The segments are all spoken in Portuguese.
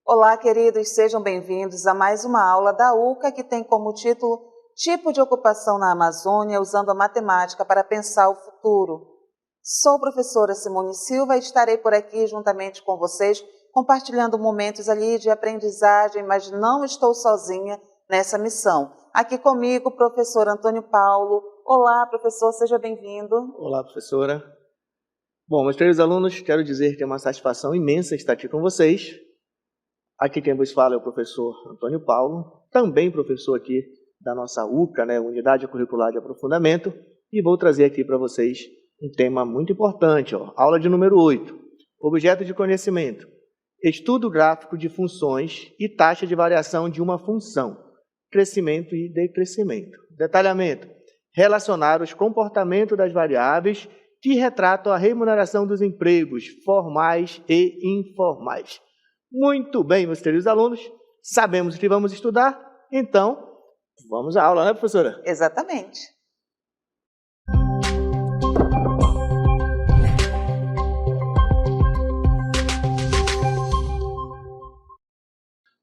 Olá, queridos, sejam bem-vindos a mais uma aula da UCA que tem como título Tipo de Ocupação na Amazônia usando a Matemática para Pensar o Futuro. Sou a professora Simone Silva e estarei por aqui juntamente com vocês, compartilhando momentos ali de aprendizagem, mas não estou sozinha nessa missão. Aqui comigo o professor Antônio Paulo. Olá, professor, seja bem-vindo. Olá, professora. Bom, meus queridos alunos, quero dizer que é uma satisfação imensa estar aqui com vocês. Aqui quem vos fala é o professor Antônio Paulo, também professor aqui da nossa UCA, Unidade Curricular de Aprofundamento, e vou trazer aqui para vocês um tema muito importante, aula de número 8, objeto de conhecimento, estudo gráfico de funções e taxa de variação de uma função, crescimento e decrescimento. Detalhamento, relacionar os comportamentos das variáveis que retratam a remuneração dos empregos formais e informais. Muito bem, meus queridos alunos, sabemos o que vamos estudar, então vamos à aula, né, professora? Exatamente.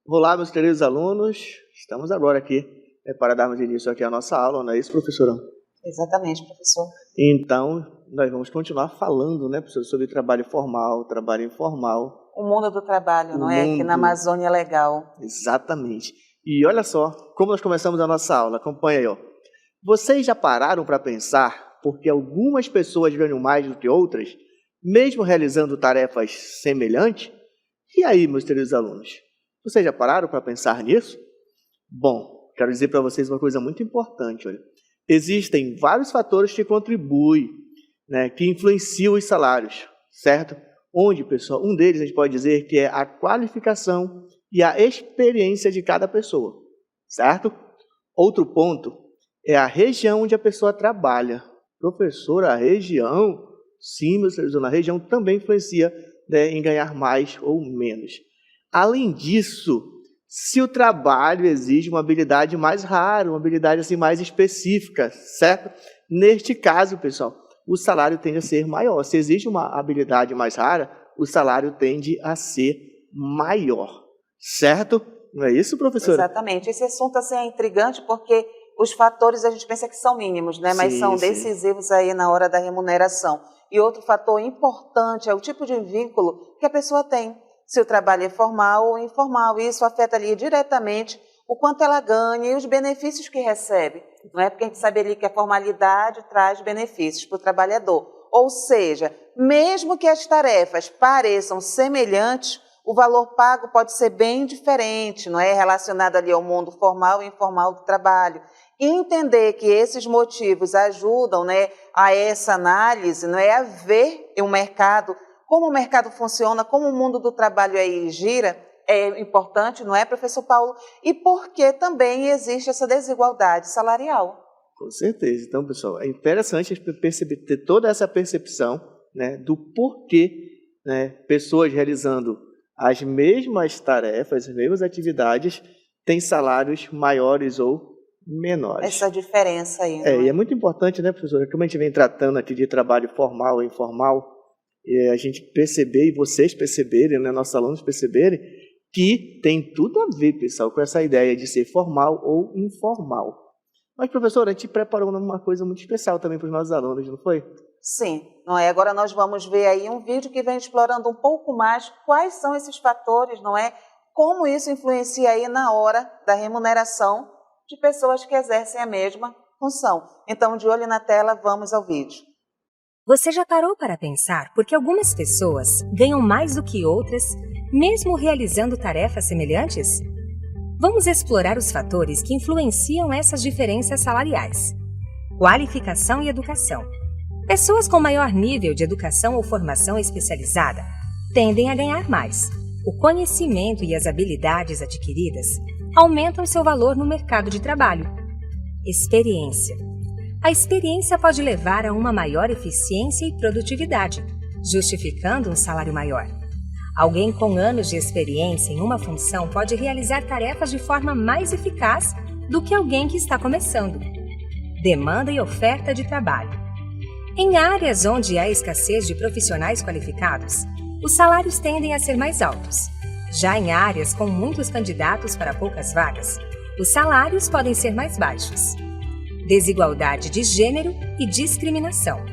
Olá, meus queridos alunos, estamos agora aqui para darmos início aqui à nossa aula, não é isso, professora? Exatamente, professor. Então, nós vamos continuar falando, né, professor, sobre trabalho formal, trabalho informal. O mundo do trabalho, não é? Aqui na Amazônia é legal. Exatamente. E olha só, como nós começamos a nossa aula, acompanha aí, ó. Vocês já pararam para pensar porque algumas pessoas ganham mais do que outras, mesmo realizando tarefas semelhantes? E aí, meus queridos alunos, vocês já pararam para pensar nisso? Bom, quero dizer para vocês uma coisa muito importante, olha. Existem vários fatores que contribuem, que influenciam os salários, certo? Onde, pessoal, um deles a gente pode dizer que é a qualificação e a experiência de cada pessoa, certo? Outro ponto é a região onde a pessoa trabalha. Professora, a região, sim, meus queridos, a região também influencia em ganhar mais ou menos. Além disso, se o trabalho exige uma habilidade mais rara, uma habilidade assim, mais específica, certo? Neste caso, pessoal, o salário tende a ser maior. Se existe uma habilidade mais rara, o salário tende a ser maior, certo? Não é isso, professora? Exatamente. Esse assunto assim, é intrigante porque os fatores a gente pensa que são mínimos, né? Mas são decisivos aí na hora da remuneração. E outro fator importante é o tipo de vínculo que a pessoa tem. Se o trabalho é formal ou informal, isso afeta ali diretamente o quanto ela ganha e os benefícios que recebe. Não é porque a gente sabe ali que a formalidade traz benefícios para o trabalhador. Ou seja, mesmo que as tarefas pareçam semelhantes, o valor pago pode ser bem diferente, não é? Relacionado ali ao mundo formal e informal do trabalho. E entender que esses motivos ajudam, a essa análise, não é? A ver o mercado, como o mercado funciona, como o mundo do trabalho aí gira, é importante, não é, professor Paulo? E por que também existe essa desigualdade salarial? Com certeza. Então, pessoal, é interessante ter toda essa percepção, do porquê, pessoas realizando as mesmas tarefas, as mesmas atividades, têm salários maiores ou menores. Essa diferença aí. E é muito importante, professora, como a gente vem tratando aqui de trabalho formal e informal, a gente perceber, e vocês perceberem, nossos alunos perceberem, que tem tudo a ver, pessoal, com essa ideia de ser formal ou informal. Mas, professora, a gente preparou uma coisa muito especial também para os nossos alunos, não foi? Sim, não é? Agora nós vamos ver aí um vídeo que vem explorando um pouco mais quais são esses fatores, não é? Como isso influencia aí na hora da remuneração de pessoas que exercem a mesma função. Então, de olho na tela, vamos ao vídeo. Você já parou para pensar por que algumas pessoas ganham mais do que outras, mesmo realizando tarefas semelhantes? Vamos explorar os fatores que influenciam essas diferenças salariais. Qualificação e educação. Pessoas com maior nível de educação ou formação especializada tendem a ganhar mais. O conhecimento e as habilidades adquiridas aumentam seu valor no mercado de trabalho. Experiência. A experiência pode levar a uma maior eficiência e produtividade, justificando um salário maior. Alguém com anos de experiência em uma função pode realizar tarefas de forma mais eficaz do que alguém que está começando. Demanda e oferta de trabalho. Em áreas onde há escassez de profissionais qualificados, os salários tendem a ser mais altos. Já em áreas com muitos candidatos para poucas vagas, os salários podem ser mais baixos. Desigualdade de gênero e discriminação.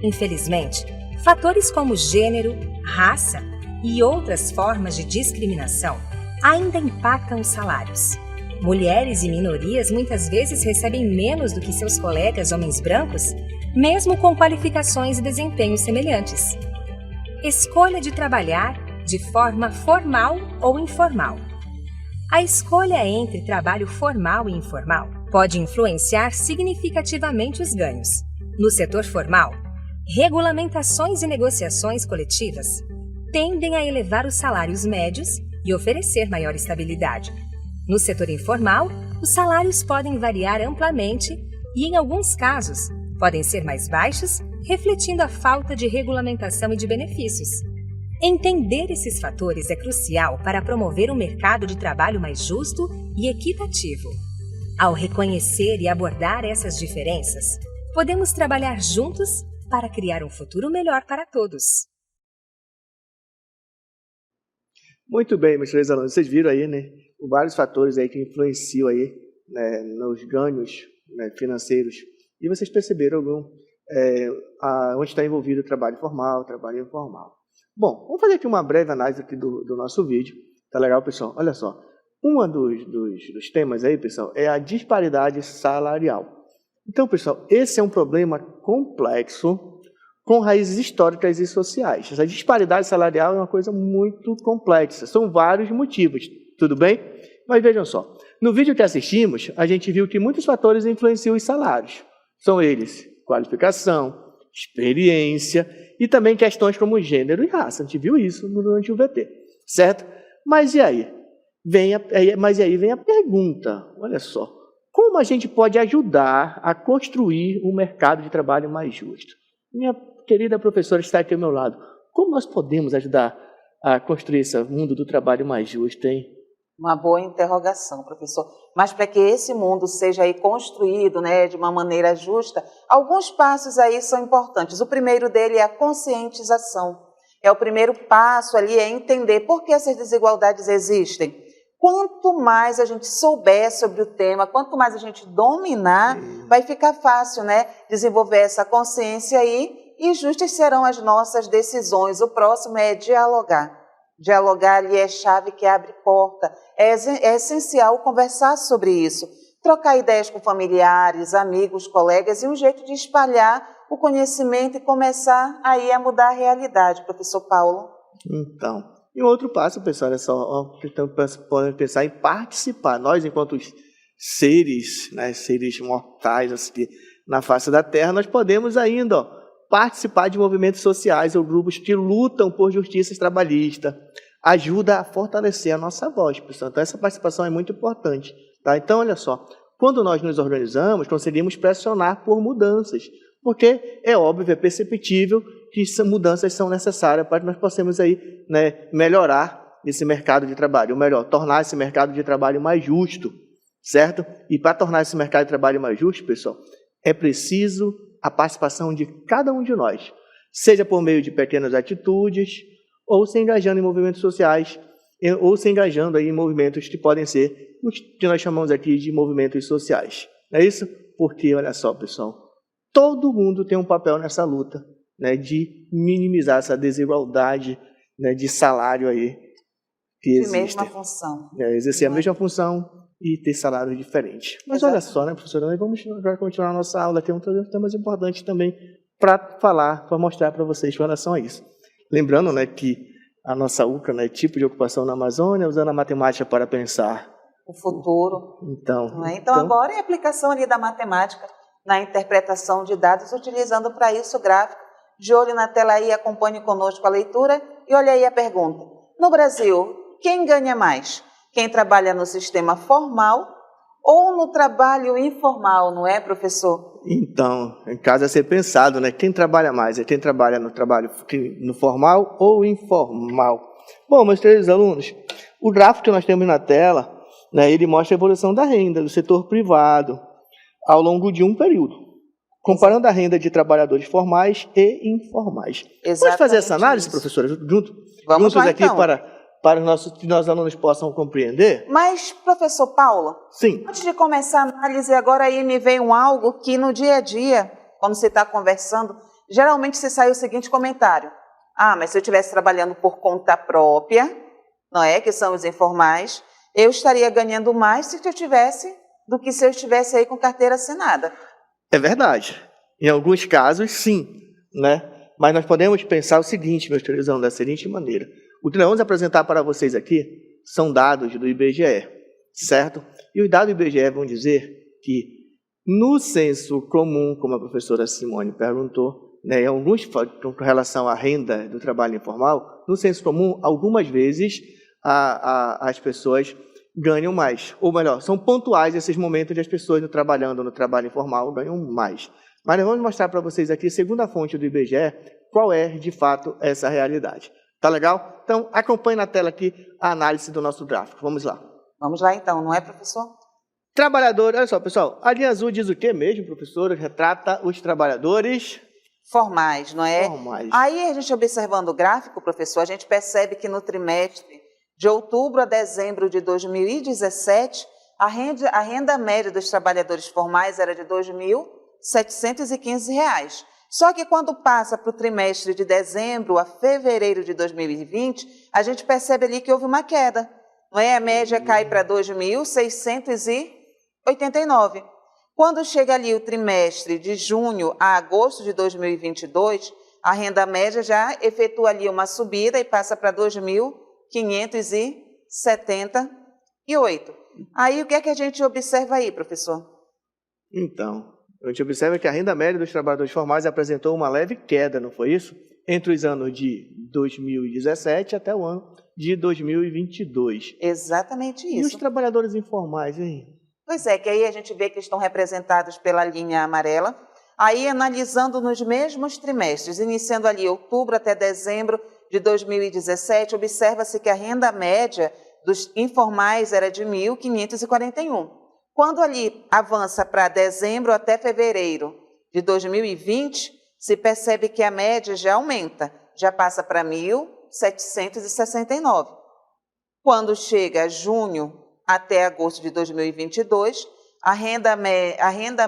Infelizmente, fatores como gênero, raça e outras formas de discriminação ainda impactam os salários. Mulheres e minorias muitas vezes recebem menos do que seus colegas homens brancos, mesmo com qualificações e desempenhos semelhantes. Escolha de trabalhar de forma formal ou informal. A escolha entre trabalho formal e informal pode influenciar significativamente os ganhos. No setor formal, regulamentações e negociações coletivas tendem a elevar os salários médios e oferecer maior estabilidade. No setor informal, os salários podem variar amplamente e, em alguns casos, podem ser mais baixos, refletindo a falta de regulamentação e de benefícios. Entender esses fatores é crucial para promover um mercado de trabalho mais justo e equitativo. Ao reconhecer e abordar essas diferenças, podemos trabalhar juntos para criar um futuro melhor para todos. Muito bem, meus queridos alunos, vocês viram aí, né, vários fatores aí que influenciam aí, né, nos ganhos, né, financeiros. E vocês perceberam onde está envolvido o trabalho formal, o trabalho informal. Bom, vamos fazer aqui uma breve análise aqui do nosso vídeo. Tá legal, pessoal? Olha só. Um dos temas aí, pessoal, é a disparidade salarial. Então, pessoal, esse é um problema complexo com raízes históricas e sociais. Essa disparidade salarial é uma coisa muito complexa. São vários motivos, tudo bem? Mas vejam só. No vídeo que assistimos, a gente viu que muitos fatores influenciam os salários. São eles: qualificação, experiência e também questões como gênero e raça. A gente viu isso durante o VT, certo? Mas e aí? Vem a pergunta, olha só. Como a gente pode ajudar a construir um mercado de trabalho mais justo? Minha querida professora está aqui ao meu lado. Como nós podemos ajudar a construir esse mundo do trabalho mais justo, hein? Uma boa interrogação, professor. Mas para que esse mundo seja aí construído, né, de uma maneira justa, alguns passos aí são importantes. O primeiro dele é a conscientização. É o primeiro passo ali, é entender por que essas desigualdades existem. Quanto mais a gente souber sobre o tema, quanto mais a gente dominar, vai ficar fácil, né, desenvolver essa consciência aí e justas serão as nossas decisões. O próximo é dialogar. Dialogar ali é chave que abre porta. É essencial conversar sobre isso. Trocar ideias com familiares, amigos, colegas e um jeito de espalhar o conhecimento e começar aí a mudar a realidade, professor Paulo. Então, e um outro passo, pessoal, é só podem pensar em participar. Nós, enquanto seres, né, seres mortais assim, na face da Terra, nós podemos ainda participar de movimentos sociais ou grupos que lutam por justiça trabalhista. Ajuda a fortalecer a nossa voz, pessoal. Então, essa participação é muito importante. Tá? Então, olha só, quando nós nos organizamos, conseguimos pressionar por mudanças, porque é óbvio, é perceptível que mudanças são necessárias para que nós possamos aí, né, melhorar esse mercado de trabalho, ou melhor, tornar esse mercado de trabalho mais justo, certo? E para tornar esse mercado de trabalho mais justo, pessoal, é preciso a participação de cada um de nós, seja por meio de pequenas atitudes, ou se engajando em movimentos sociais, ou se engajando aí em movimentos que podem ser os que nós chamamos aqui de movimentos sociais. Não é isso? Porque, olha só, pessoal, todo mundo tem um papel nessa luta, né, de minimizar essa desigualdade, né, de salário aí que existe. De mesma função. Exercer a mesma função e ter salários diferentes. Mas olha só, né, professora, nós vamos continuar a nossa aula, tem outros temas importantes também para falar, para mostrar para vocês com relação a isso. Lembrando, né, que a nossa UCA, né, tipo de ocupação na Amazônia, usando a matemática para pensar o futuro. Então agora é a aplicação ali da matemática na interpretação de dados, utilizando para isso o gráfico. De olho na tela aí, acompanhe conosco a leitura e olha aí a pergunta. No Brasil, quem ganha mais? Quem trabalha no sistema formal ou no trabalho informal, não é, professor? Então, em caso a ser pensado, né? Quem trabalha mais? É quem trabalha no trabalho no formal ou informal? Bom, meus queridos alunos, o gráfico que nós temos na tela, né, ele mostra a evolução da renda do setor privado ao longo de um período, comparando a renda de trabalhadores formais e informais. Pode fazer essa análise, professora, juntos lá, aqui então. para que nossos alunos possam compreender? Mas, professor Paulo, Sim. Antes de começar a análise, agora aí me veio algo que no dia a dia, quando você está conversando, geralmente se sai o seguinte comentário: ah, mas se eu estivesse trabalhando por conta própria, não é, que são os informais, eu estaria ganhando mais do que se eu estivesse aí com carteira assinada. É verdade. Em alguns casos, sim, né? Mas nós podemos pensar o seguinte, meus queridos alunos, da seguinte maneira. O que nós vamos apresentar para vocês aqui são dados do IBGE, certo? E os dados do IBGE vão dizer que, no senso comum, como a professora Simone perguntou, né, em alguns com relação à renda do trabalho informal, no senso comum, algumas vezes as pessoas ganham mais. Ou melhor, são pontuais esses momentos de as pessoas trabalhando no trabalho informal ganham mais. Mas nós vamos mostrar para vocês aqui, segundo a fonte do IBGE, qual é, de fato, essa realidade. Tá legal? Então, acompanhe na tela aqui a análise do nosso gráfico. Vamos lá. Vamos lá, então, não é, professor? Trabalhador, olha só, pessoal, a linha azul diz o quê mesmo, professora? Retrata os trabalhadores formais, não é? Formais. Aí, a gente observando o gráfico, professor, a gente percebe que no trimestre de outubro a dezembro de 2017, a renda média dos trabalhadores formais era de R$ 2.715. Só que quando passa para o trimestre de dezembro a fevereiro de 2020, a gente percebe ali que houve uma queda. Não é? A média cai para 2.689. Quando chega ali o trimestre de junho a agosto de 2022, a renda média já efetua ali uma subida e passa para 2.578. Aí, o que é que a gente observa aí, professor? Então, a gente observa que a renda média dos trabalhadores formais apresentou uma leve queda, não foi isso? Entre os anos de 2017 até o ano de 2022. Exatamente isso. E os trabalhadores informais, hein? Pois é, que aí a gente vê que estão representados pela linha amarela. Aí, analisando nos mesmos trimestres, iniciando ali outubro até dezembro de 2017, observa-se que a renda média dos informais era de 1.541. Quando ali avança para dezembro até fevereiro de 2020, se percebe que a média já aumenta, já passa para 1.769. Quando chega junho até agosto de 2022, a renda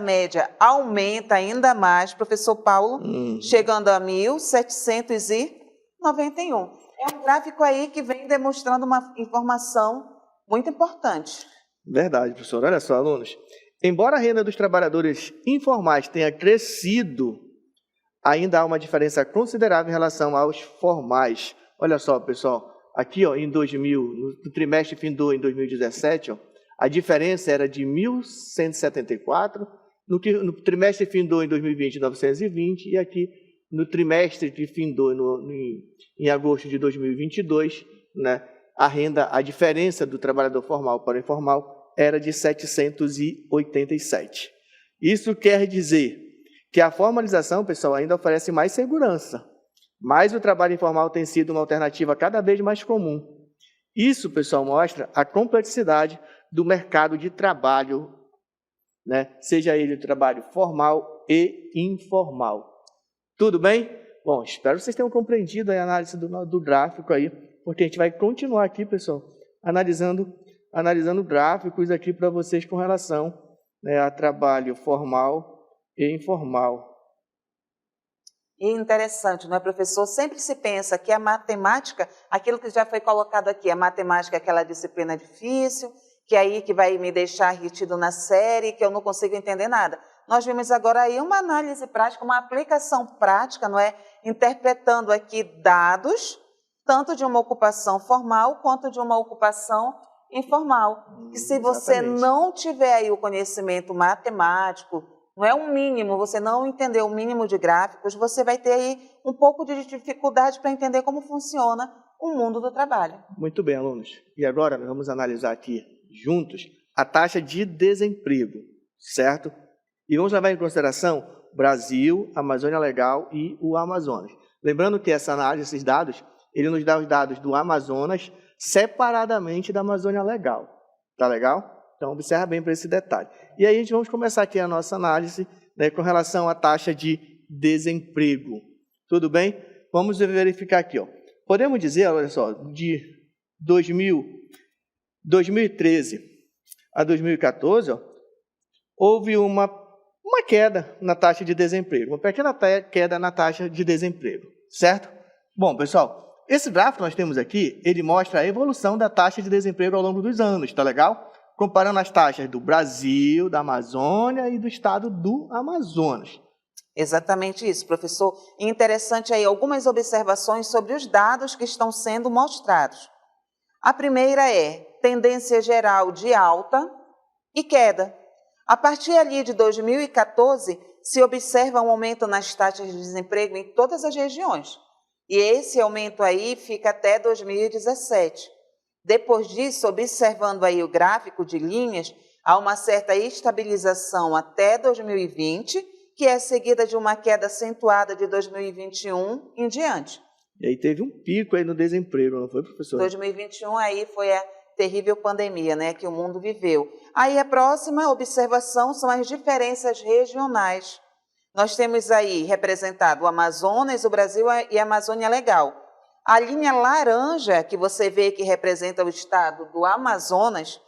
média aumenta ainda mais, professor Paulo, chegando a 1.791. É um gráfico aí que vem demonstrando uma informação muito importante. Verdade, professor. Olha só, alunos. Embora a renda dos trabalhadores informais tenha crescido, ainda há uma diferença considerável em relação aos formais. Olha só, pessoal. Aqui, ó, no trimestre findou em 2017, ó, a diferença era de 1.174, no trimestre findou em 2020, 920, e aqui no trimestre que findou em agosto de 2022, né, a diferença do trabalhador formal para o informal era de 787. Isso quer dizer que a formalização, pessoal, ainda oferece mais segurança, mas o trabalho informal tem sido uma alternativa cada vez mais comum. Isso, pessoal, mostra a complexidade do mercado de trabalho, né? Seja ele trabalho formal e informal. Tudo bem? Bom, espero que vocês tenham compreendido a análise do gráfico aí, porque a gente vai continuar aqui, pessoal, analisando gráficos aqui para vocês com relação, né, a trabalho formal e informal. E interessante, não é, professor? Sempre se pensa que a matemática, aquilo que já foi colocado aqui, a matemática é aquela disciplina difícil, que é aí que vai me deixar retido na série, que eu não consigo entender nada. Nós vimos agora aí uma análise prática, uma aplicação prática, não é? Interpretando aqui dados, tanto de uma ocupação formal quanto de uma ocupação informal. Que se você não tiver aí o conhecimento matemático, não é um mínimo, você não entender o mínimo de gráficos, você vai ter aí um pouco de dificuldade para entender como funciona o mundo do trabalho. Muito bem, alunos. E agora nós vamos analisar aqui juntos a taxa de desemprego, certo? E vamos levar em consideração Brasil, Amazônia Legal e o Amazonas. Lembrando que essa análise, esses dados, Ele nos dá os dados do Amazonas separadamente da Amazônia Legal. Tá legal? Então, observa bem para esse detalhe. E aí, a gente vamos começar aqui a nossa análise, né, com relação à taxa de desemprego. Tudo bem? Vamos verificar aqui. Ó. Podemos dizer, olha só, de 2013 a 2014, ó, houve uma queda na taxa de desemprego, uma pequena queda na taxa de desemprego, certo? Bom, pessoal, esse gráfico que nós temos aqui, ele mostra a evolução da taxa de desemprego ao longo dos anos, tá legal? Comparando as taxas do Brasil, da Amazônia e do estado do Amazonas. Exatamente isso, professor. E interessante aí algumas observações sobre os dados que estão sendo mostrados. A primeira é tendência geral de alta e queda. A partir ali de 2014, se observa um aumento nas taxas de desemprego em todas as regiões. E esse aumento aí fica até 2017. Depois disso, observando aí o gráfico de linhas, há uma certa estabilização até 2020, que é seguida de uma queda acentuada de 2021 em diante. E aí teve um pico aí no desemprego, não foi, professor? 2021 aí foi a terrível pandemia, né, que o mundo viveu. Aí a próxima observação são as diferenças regionais. Nós temos aí representado o Amazonas, o Brasil e a Amazônia Legal. A linha laranja, que você vê que representa o estado do Amazonas,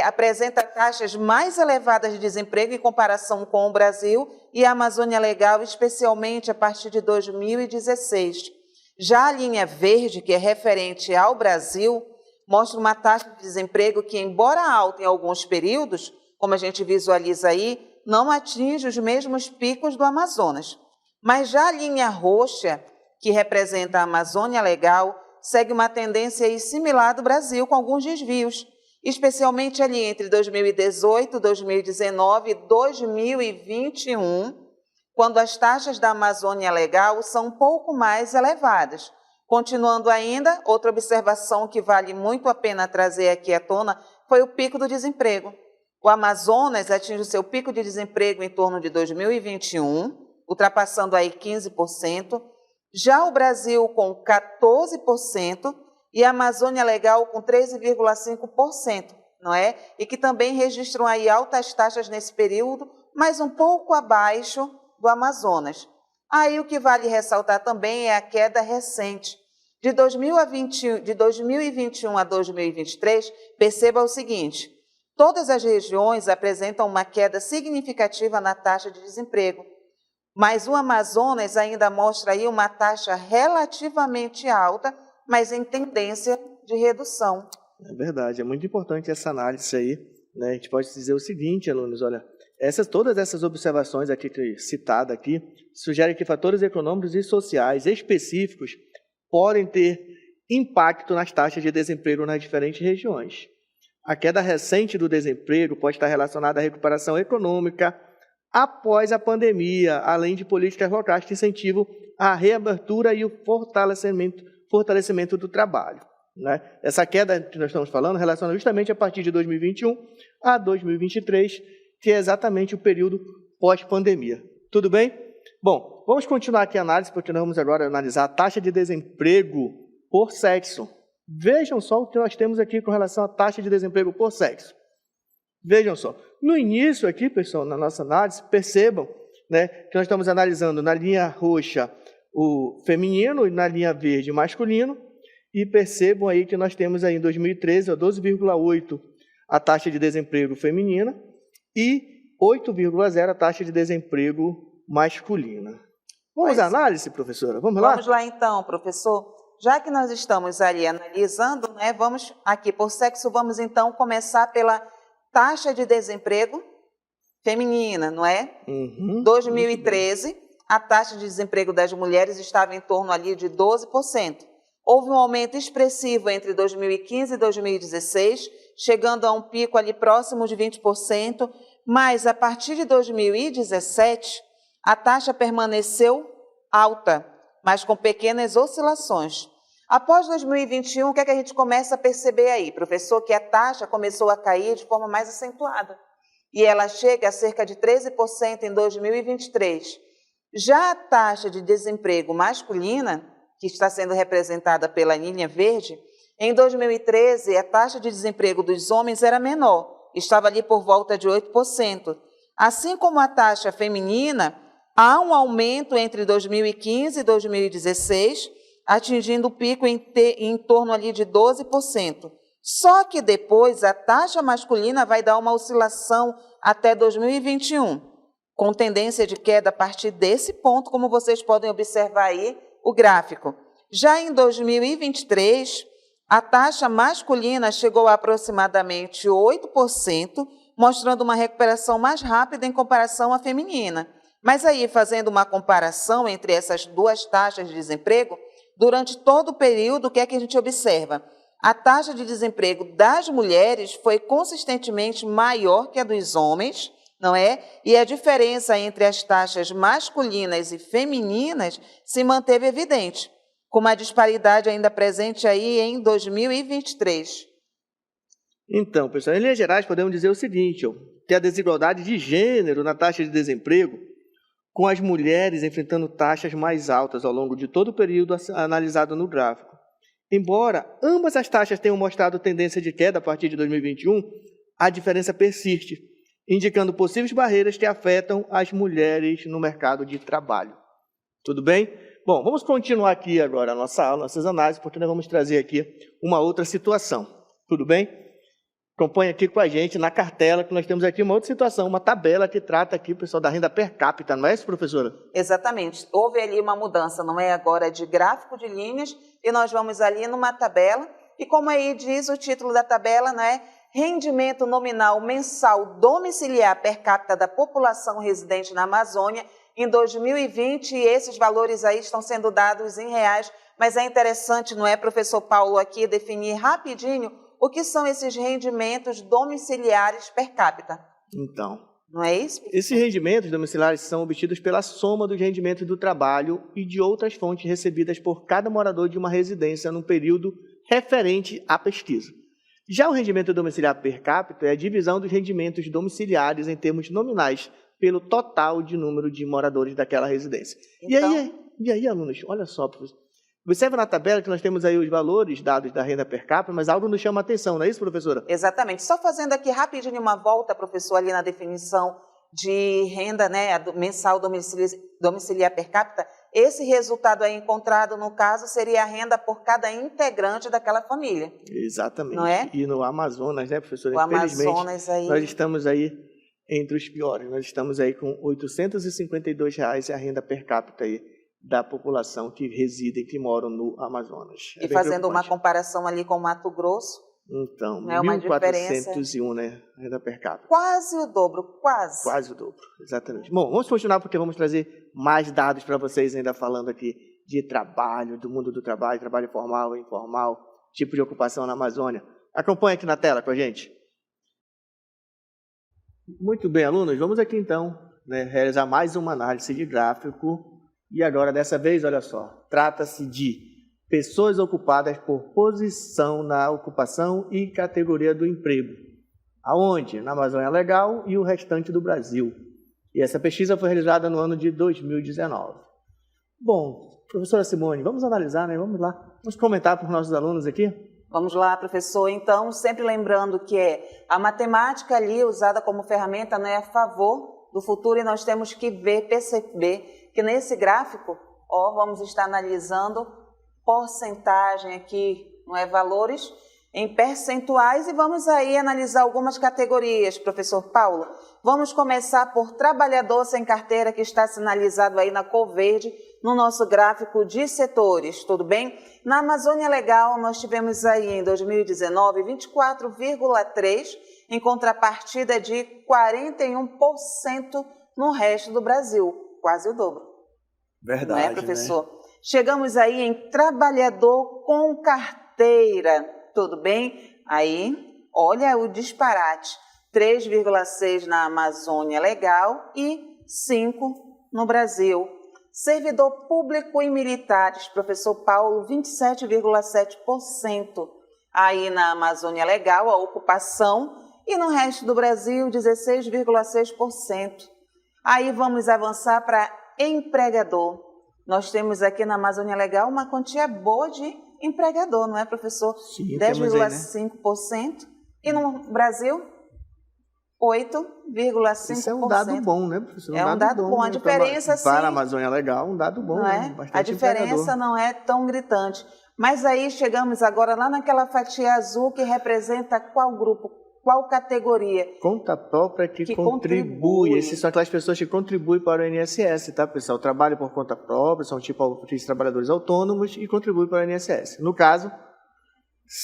apresenta taxas mais elevadas de desemprego em comparação com o Brasil e a Amazônia Legal, especialmente a partir de 2016. Já a linha verde, que é referente ao Brasil, mostra uma taxa de desemprego que, embora alta em alguns períodos, como a gente visualiza aí, não atinge os mesmos picos do Amazonas. Mas já a linha roxa, que representa a Amazônia Legal, segue uma tendência aí similar do Brasil, com alguns desvios, especialmente ali entre 2018, 2019 e 2021, quando as taxas da Amazônia Legal são um pouco mais elevadas. Continuando ainda, outra observação que vale muito a pena trazer aqui à tona foi o pico do desemprego. O Amazonas atinge o seu pico de desemprego em torno de 2021, ultrapassando aí 15%, já o Brasil com 14% e a Amazônia Legal com 13,5%, não é? E que também registram aí altas taxas nesse período, mas um pouco abaixo do Amazonas. Aí o que vale ressaltar também é a queda recente. De 2021 a 2023, perceba o seguinte: todas as regiões apresentam uma queda significativa na taxa de desemprego, mas o Amazonas ainda mostra aí uma taxa relativamente alta, mas em tendência de redução. É verdade, é muito importante essa análise aí, né? A gente pode dizer o seguinte, alunos, olha, todas essas observações aqui citadas aqui sugerem que fatores econômicos e sociais específicos podem ter impacto nas taxas de desemprego nas diferentes regiões. A queda recente do desemprego pode estar relacionada à recuperação econômica após a pandemia, além de políticas locais que incentivam a reabertura e o fortalecimento do trabalho, né? Essa queda que nós estamos falando relaciona justamente a partir de 2021 a 2023, que é exatamente o período pós-pandemia. Tudo bem? Bom, vamos continuar aqui a análise, porque nós vamos agora analisar a taxa de desemprego por sexo. Vejam só o que nós temos aqui com relação à taxa de desemprego por sexo. Vejam só, no início aqui, pessoal, na nossa análise, percebam, né, que nós estamos analisando na linha roxa o feminino e na linha verde o masculino, e percebam aí que nós temos aí em 2013 12,8 a taxa de desemprego feminina e 8,0 a taxa de desemprego masculina. Vamos à análise, professora? Vamos lá? Vamos lá então, professor. Já que nós estamos ali analisando, né, vamos aqui por sexo, vamos então começar pela taxa de desemprego feminina, não é? 2013, a taxa de desemprego das mulheres estava em torno ali de 12%. Houve um aumento expressivo entre 2015 e 2016, chegando a um pico ali próximo de 20%, mas a partir de 2017, a taxa permaneceu alta, mas com pequenas oscilações. Após 2021, o que é que a gente começa a perceber aí, professor? Que a taxa começou a cair de forma mais acentuada. E ela chega a cerca de 13% em 2023. Já a taxa de desemprego masculina, que está sendo representada pela linha verde, em 2013 a taxa de desemprego dos homens era menor, estava ali por volta de 8%. Assim como a taxa feminina, há um aumento entre 2015 e 2016, atingindo o pico em torno ali de 12%. Só que depois a taxa masculina vai dar uma oscilação até 2021, com tendência de queda a partir desse ponto, como vocês podem observar aí o gráfico. Já em 2023, a taxa masculina chegou a aproximadamente 8%, mostrando uma recuperação mais rápida em comparação à feminina. Mas aí, fazendo uma comparação entre essas duas taxas de desemprego, durante todo o período, o que é que a gente observa? A taxa de desemprego das mulheres foi consistentemente maior que a dos homens, não é? E a diferença entre as taxas masculinas e femininas se manteve evidente, com uma disparidade ainda presente aí em 2023. Então, pessoal, em linhas gerais, podemos dizer o seguinte, que a desigualdade de gênero na taxa de desemprego, com as mulheres enfrentando taxas mais altas ao longo de todo o período analisado no gráfico. Embora ambas as taxas tenham mostrado tendência de queda a partir de 2021, a diferença persiste, indicando possíveis barreiras que afetam as mulheres no mercado de trabalho. Tudo bem? Bom, vamos continuar aqui agora a nossa aula, nossas análises, porque nós vamos trazer aqui uma outra situação. Tudo bem? Acompanhe aqui com a gente na cartela, que nós temos aqui uma outra situação, uma tabela que trata aqui, pessoal, da renda per capita, não é isso, professora? Exatamente. Houve ali uma mudança, não é agora de gráfico de linhas, e nós vamos ali numa tabela, e como aí diz o título da tabela, não é? Rendimento nominal mensal domiciliar per capita da população residente na Amazônia em 2020, e esses valores aí estão sendo dados em reais, mas é interessante, não é, professor Paulo, aqui definir rapidinho o que são esses rendimentos domiciliares per capita. Então, não é isso? Esses rendimentos domiciliares são obtidos pela soma dos rendimentos do trabalho e de outras fontes recebidas por cada morador de uma residência no período referente à pesquisa. Já o rendimento domiciliar per capita é a divisão dos rendimentos domiciliares em termos nominais pelo total de número de moradores daquela residência. Então, e aí, alunos, olha só, professor. Observe na tabela que nós temos aí os valores dados da renda per capita, mas algo nos chama a atenção, não é isso, professora? Exatamente. Só fazendo aqui rapidinho uma volta, professor, ali na definição de renda, né, mensal domiciliar per capita, esse resultado aí encontrado, no caso, seria a renda por cada integrante daquela família. Exatamente. Não é? E no Amazonas, né, professora? O Amazonas aí... nós estamos aí entre os piores. Nós estamos aí com R$ 852 a renda per capita aí da população que reside e que moram no Amazonas. E fazendo uma comparação ali com o Mato Grosso, então, é uma 1.401, né, renda per capita. Quase o dobro, quase. Quase o dobro, exatamente. Bom, vamos continuar porque vamos trazer mais dados para vocês, ainda falando aqui de trabalho, do mundo do trabalho, trabalho formal, informal, tipo de ocupação na Amazônia. Acompanhe aqui na tela com a gente. Muito bem, alunos, vamos aqui então, né, realizar mais uma análise de gráfico. E agora, dessa vez, olha só, trata-se de pessoas ocupadas por posição na ocupação e categoria do emprego. Aonde? Na Amazônia Legal e o restante do Brasil. E essa pesquisa foi realizada no ano de 2019. Bom, professora Simone, vamos analisar, né? Vamos lá. Vamos comentar para os nossos alunos aqui? Vamos lá, professor. Então, sempre lembrando que a matemática ali usada como ferramenta não é a favor do futuro e nós temos que perceber que nesse gráfico, vamos estar analisando porcentagem aqui, não é, valores em percentuais e vamos aí analisar algumas categorias, professor Paulo. Vamos começar por trabalhador sem carteira, que está sinalizado aí na cor verde no nosso gráfico de setores, tudo bem? Na Amazônia Legal, nós tivemos aí em 2019 24,3%, em contrapartida de 41% no resto do Brasil, quase o dobro. Verdade, não é, professor? Né? Chegamos aí em trabalhador com carteira, tudo bem? Aí, olha o disparate, 3,6% na Amazônia Legal e 5% no Brasil. Servidor público e militares, professor Paulo, 27,7% aí na Amazônia Legal, a ocupação, e no resto do Brasil, 16,6%. Aí vamos avançar para empregador, Nós temos aqui na Amazônia Legal uma quantia boa de empregador, não é, professor? Sim, 10,5%. E no Brasil, 8,5%. Isso é um dado bom, né, professor? É um dado bom. A diferença, sim, para a Amazônia Legal, um dado bom, não é? Bastante A diferença empregador. não é tão gritante. Mas aí chegamos agora lá naquela fatia azul que representa qual grupo, qual categoria? Conta própria que contribui. Essas são aquelas pessoas que contribuem para o INSS, tá, pessoal? Trabalham por conta própria, são tipo de trabalhadores autônomos e contribuem para o INSS. No caso,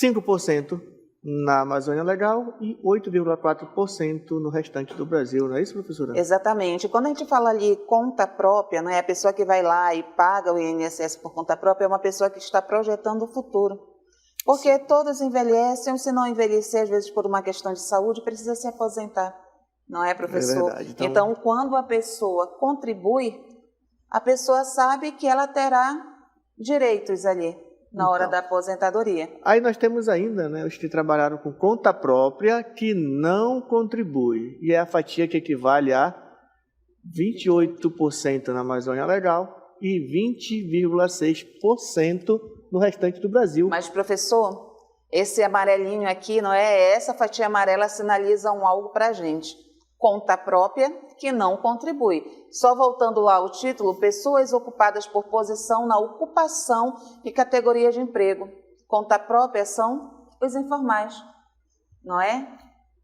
5% na Amazônia Legal e 8,4% no restante do Brasil, não é isso, professora? Exatamente. Quando a gente fala ali conta própria, né, a pessoa que vai lá e paga o INSS por conta própria é uma pessoa que está projetando o futuro. Porque todos envelhecem, se não envelhecer, às vezes por uma questão de saúde, precisa se aposentar. Não é, professor? É verdade. Então, quando a pessoa contribui, a pessoa sabe que ela terá direitos ali na hora da aposentadoria. Aí nós temos ainda, né, os que trabalharam com conta própria que não contribui. E é a fatia que equivale a 28% na Amazônia Legal e 20,6% no restante do Brasil. Mas, professor, esse amarelinho aqui, não é? Essa fatia amarela sinaliza algo para a gente. Conta própria que não contribui. Só voltando lá ao título, pessoas ocupadas por posição na ocupação e categoria de emprego. Conta própria são os informais, não é?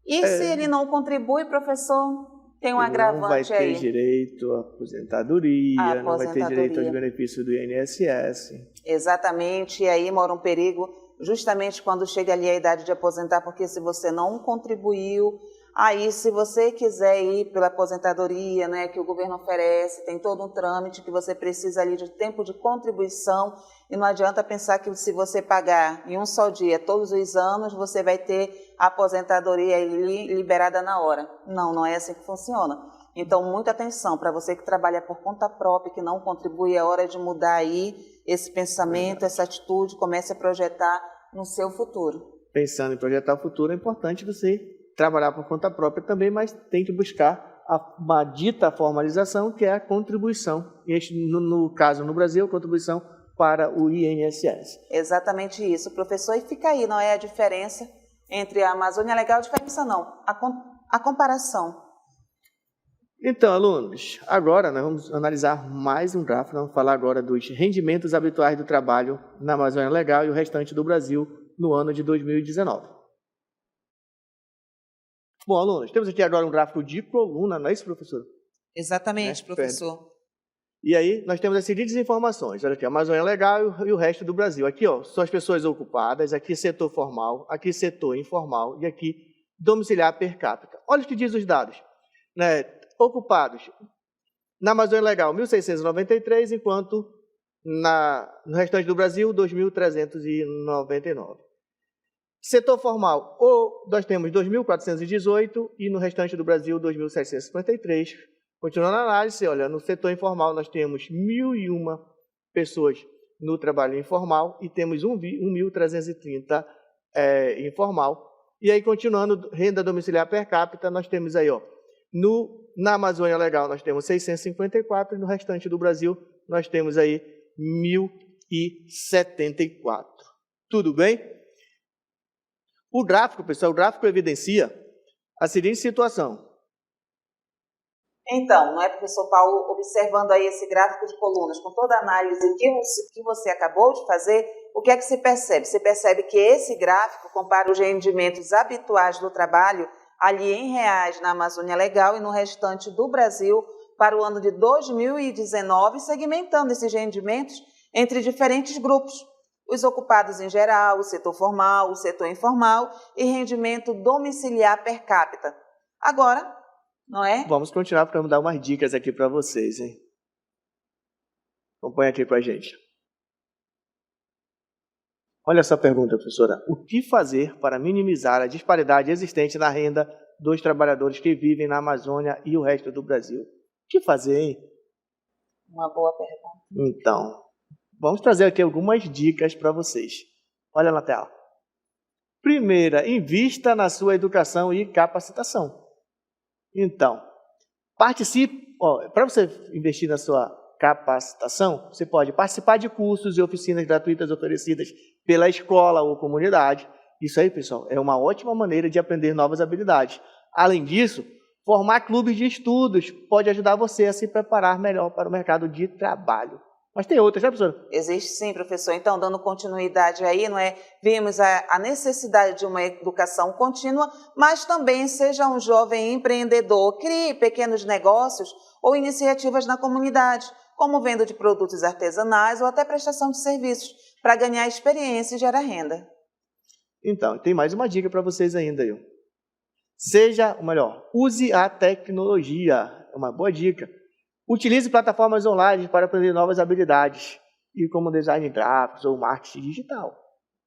E se ele não contribui, professor, tem um agravante aí. Não vai ter direito à aposentadoria, não vai ter direito aos benefícios do INSS. Exatamente, e aí mora um perigo justamente quando chega ali a idade de aposentar, porque se você não contribuiu, aí se você quiser ir pela aposentadoria, né, que o governo oferece, tem todo um trâmite que você precisa ali de tempo de contribuição, e não adianta pensar que se você pagar em um só dia, todos os anos, você vai ter a aposentadoria liberada na hora. Não, não é assim que funciona. Então, muita atenção para você que trabalha por conta própria, que não contribui, é hora de mudar aí esse pensamento, essa atitude, comece a projetar no seu futuro. Pensando em projetar o futuro, é importante você trabalhar por conta própria também, mas tem que buscar uma dita formalização, que é a contribuição. E no caso, no Brasil, a contribuição para o INSS. Exatamente isso, professor. E fica aí, não é a diferença entre a Amazônia Legal, a diferença não, a comparação. Então, alunos, agora nós vamos analisar mais um gráfico, vamos falar agora dos rendimentos habituais do trabalho na Amazônia Legal e o restante do Brasil no ano de 2019. Bom, alunos, temos aqui agora um gráfico de coluna, não é isso, professor? Exatamente, professor. E aí, nós temos as seguintes informações. Olha aqui, Amazônia Legal e o resto do Brasil. Aqui, ó, são as pessoas ocupadas, aqui setor formal, aqui setor informal e aqui domiciliar per capita. Olha o que diz os dados. Né? Ocupados na Amazônia Legal, 1.693, enquanto no restante do Brasil, 2.399. Setor formal, nós temos 2.418 e no restante do Brasil, 2.753. Continuando a análise, olha, no setor informal nós temos 1.001 pessoas no trabalho informal e temos 1.330 informal. E aí, continuando, renda domiciliar per capita, nós temos aí, ó, na Amazônia Legal nós temos 654 e no restante do Brasil nós temos aí 1.074. Tudo bem? O gráfico, pessoal, o gráfico evidencia a seguinte situação. Então, não é, professor Paulo, observando aí esse gráfico de colunas, com toda a análise que você acabou de fazer, o que é que se percebe? Você percebe que esse gráfico compara os rendimentos habituais do trabalho ali em reais na Amazônia Legal e no restante do Brasil para o ano de 2019, segmentando esses rendimentos entre diferentes grupos. Os ocupados em geral, o setor formal, o setor informal e rendimento domiciliar per capita. Agora, não é? Vamos continuar para dar umas dicas aqui para vocês, hein? Acompanha aqui com a gente. Olha essa pergunta, professora. O que fazer para minimizar a disparidade existente na renda dos trabalhadores que vivem na Amazônia e o resto do Brasil? O que fazer, hein? Uma boa pergunta. Então, vamos trazer aqui algumas dicas para vocês. Olha na tela. Primeira, invista na sua educação e capacitação. Então, participe. Para você investir na sua capacitação, você pode participar de cursos e oficinas gratuitas oferecidas pela escola ou comunidade. Isso aí, pessoal, é uma ótima maneira de aprender novas habilidades. Além disso, formar clubes de estudos pode ajudar você a se preparar melhor para o mercado de trabalho. Mas tem outras, né, professora? Existe sim, professor. Então, dando continuidade aí, não é? Vimos a necessidade de uma educação contínua, mas também seja um jovem empreendedor, crie pequenos negócios ou iniciativas na comunidade, como venda de produtos artesanais ou até prestação de serviços, para ganhar experiência e gerar renda. Então, tem mais uma dica para vocês ainda. Seja, ou melhor, use a tecnologia. É uma boa dica. Utilize plataformas online para aprender novas habilidades, e como design gráfico ou marketing digital.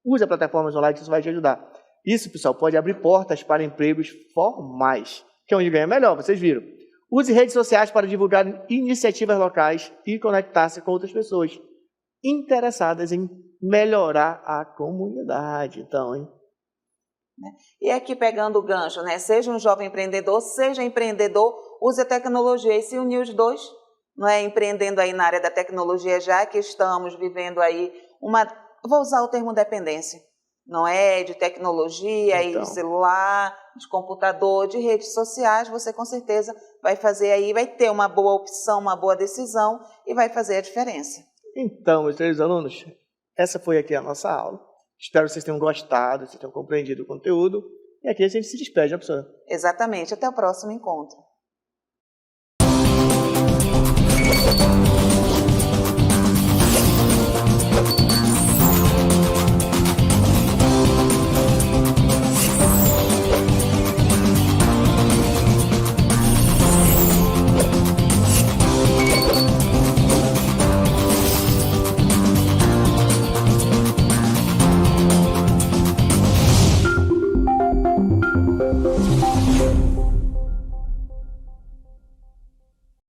Use as plataformas online que isso vai te ajudar. Isso, pessoal, pode abrir portas para empregos formais, que é onde ganha melhor, vocês viram. Use redes sociais para divulgar iniciativas locais e conectar-se com outras pessoas interessadas em melhorar a comunidade. Então, hein? E aqui pegando o gancho, né? Seja um jovem empreendedor, seja empreendedor, use a tecnologia e se unir os dois, não é? Empreendendo aí na área da tecnologia, já que estamos vivendo aí vou usar o termo dependência, não é? De tecnologia, Então, de celular, de computador, de redes sociais, você com certeza vai fazer aí, vai ter uma boa opção, uma boa decisão e vai fazer a diferença. Então, meus queridos alunos, essa foi aqui a nossa aula. Espero que vocês tenham gostado, vocês tenham compreendido o conteúdo. E aqui a gente se despede, né, professora? Exatamente. Até o próximo encontro.